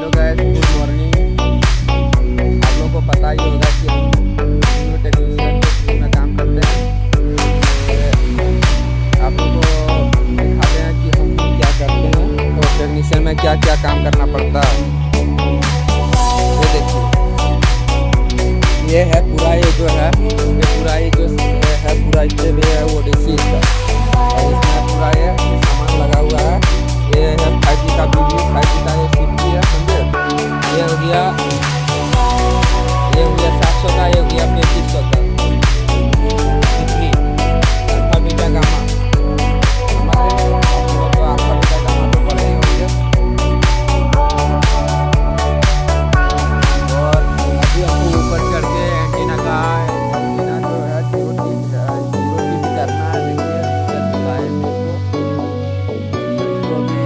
Hello guys, good morning. आप लोगों को पता ही होगा कि हम टेक्नीशियन में काम करते हैं। आप लोगों को दिखाते हैं कि हम क्या करते हैं और टेक्नीशियन में क्या क्या काम करना पड़ता है। ये देखिए, ये है पूरा, ये जो है ये पूरा, ये जो है पूरा स्टेप है वो डीसी का, और इसमें पूरा ये सामान लगा हुआ है।